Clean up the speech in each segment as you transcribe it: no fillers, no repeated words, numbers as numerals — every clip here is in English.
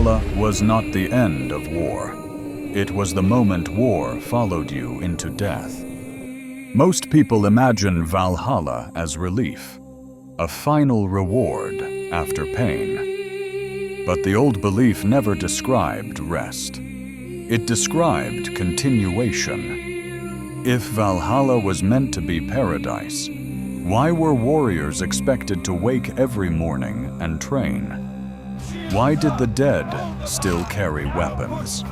Valhalla was not the end of war. It was the moment war followed you into death. Most people imagine Valhalla as relief, a final reward after pain. But the old belief never described rest. It described continuation. If Valhalla was meant to be paradise, why were warriors expected to wake every morning and train? Why did the dead still carry weapons?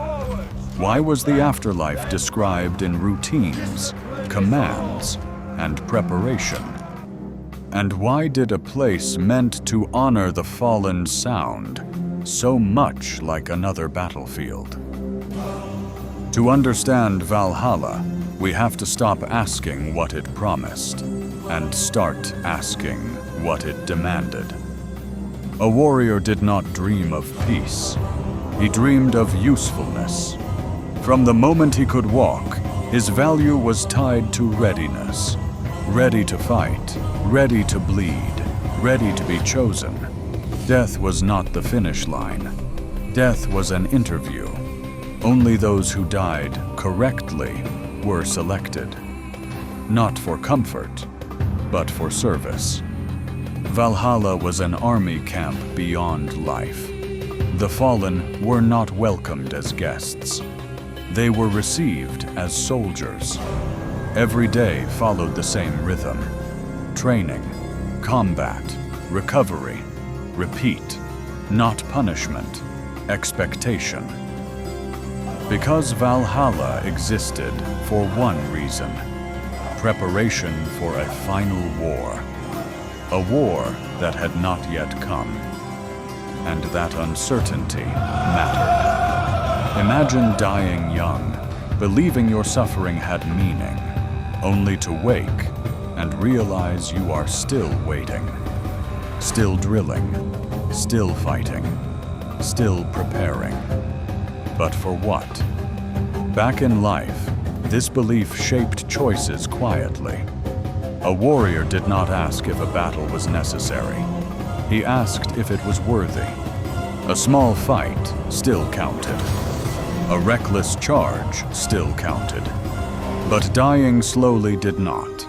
Why was the afterlife described in routines, commands, and preparation? And why did a place meant to honor the fallen sound so much like another battlefield? To understand Valhalla, we have to stop asking what it promised and start asking what it demanded. A warrior did not dream of peace. He dreamed of usefulness. From the moment he could walk, his value was tied to readiness. Ready to fight, ready to bleed, ready to be chosen. Death was not the finish line. Death was an interview. Only those who died correctly were selected. Not for comfort, but for service. Valhalla was an army camp beyond life. The fallen were not welcomed as guests. They were received as soldiers. Every day followed the same rhythm. Training, combat, recovery, repeat, not punishment, expectation. Because Valhalla existed for one reason: preparation for a final war. A war that had not yet come. And that uncertainty mattered. Imagine dying young, believing your suffering had meaning, only to wake and realize you are still waiting, still drilling, still fighting, still preparing. But for what? Back in life, this belief shaped choices quietly. A warrior did not ask if a battle was necessary. He asked if it was worthy. A small fight still counted. A reckless charge still counted. But dying slowly did not.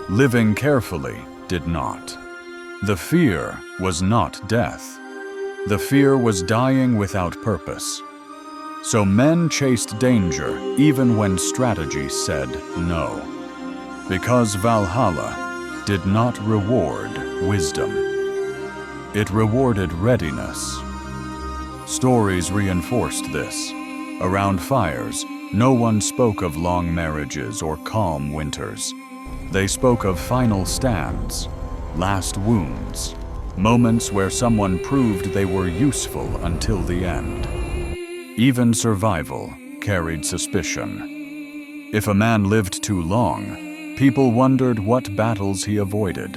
Living carefully did not. The fear was not death. The fear was dying without purpose. So men chased danger even when strategy said no. Because Valhalla did not reward wisdom. It rewarded readiness. Stories reinforced this. Around fires, no one spoke of long marriages or calm winters. They spoke of final stands, last wounds, moments where someone proved they were useful until the end. Even survival carried suspicion. If a man lived too long, people wondered what battles he avoided.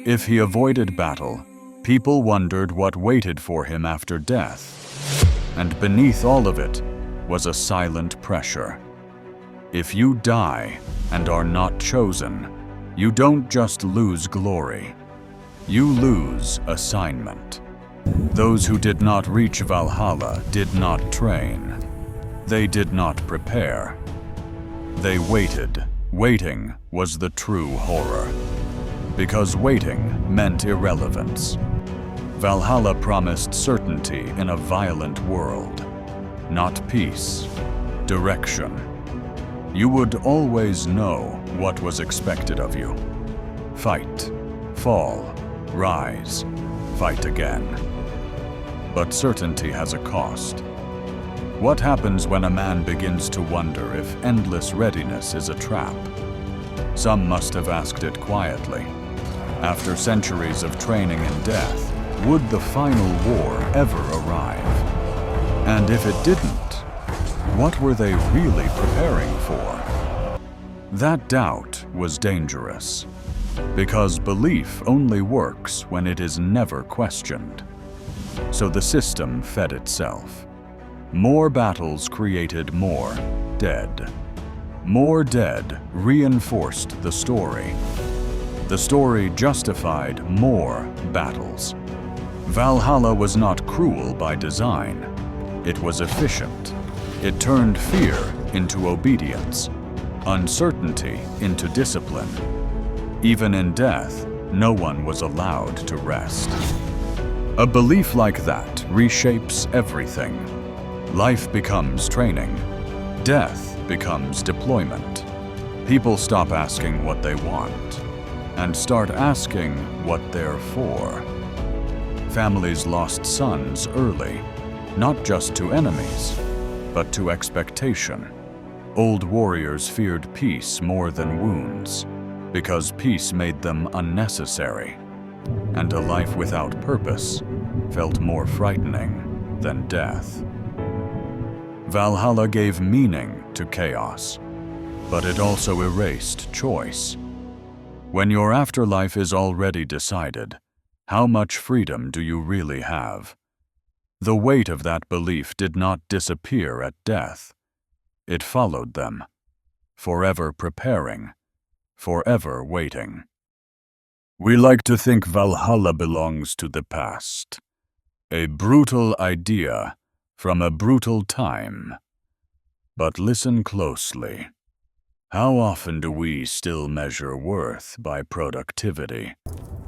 If he avoided battle, people wondered what waited for him after death. And beneath all of it was a silent pressure. If you die and are not chosen, you don't just lose glory. You lose assignment. Those who did not reach Valhalla did not train. They did not prepare. They waited. Waiting was the true horror. Because waiting meant irrelevance. Valhalla promised certainty in a violent world. Not peace, direction. You would always know what was expected of you. Fight, fall, rise, fight again. But certainty has a cost. What happens when a man begins to wonder if endless readiness is a trap? Some must have asked it quietly. After centuries of training and death, would the final war ever arrive? And if it didn't, what were they really preparing for? That doubt was dangerous, because belief only works when it is never questioned. So the system fed itself. More battles created more dead. More dead reinforced the story. The story justified more battles. Valhalla was not cruel by design. It was efficient. It turned fear into obedience, uncertainty into discipline. Even in death, no one was allowed to rest. A belief like that reshapes everything. Life becomes training. Death becomes deployment. People stop asking what they want and start asking what they're for. Families lost sons early, not just to enemies, but to expectation. Old warriors feared peace more than wounds, because peace made them unnecessary, and a life without purpose felt more frightening than death. Valhalla gave meaning to chaos, but it also erased choice. When your afterlife is already decided, how much freedom do you really have? The weight of that belief did not disappear at death. It followed them, forever preparing, forever waiting. We like to think Valhalla belongs to the past, a brutal idea from a brutal time. But listen closely. How often do we still measure worth by productivity,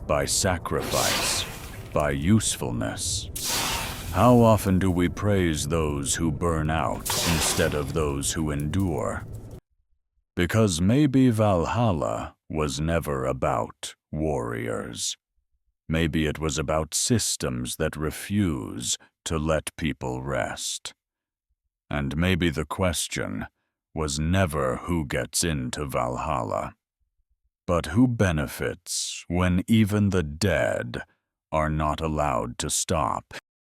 by sacrifice, by usefulness? How often do we praise those who burn out instead of those who endure? Because maybe Valhalla was never about warriors. Maybe it was about systems that refuse to let people rest. And maybe the question was never who gets into Valhalla, but who benefits when even the dead are not allowed to stop.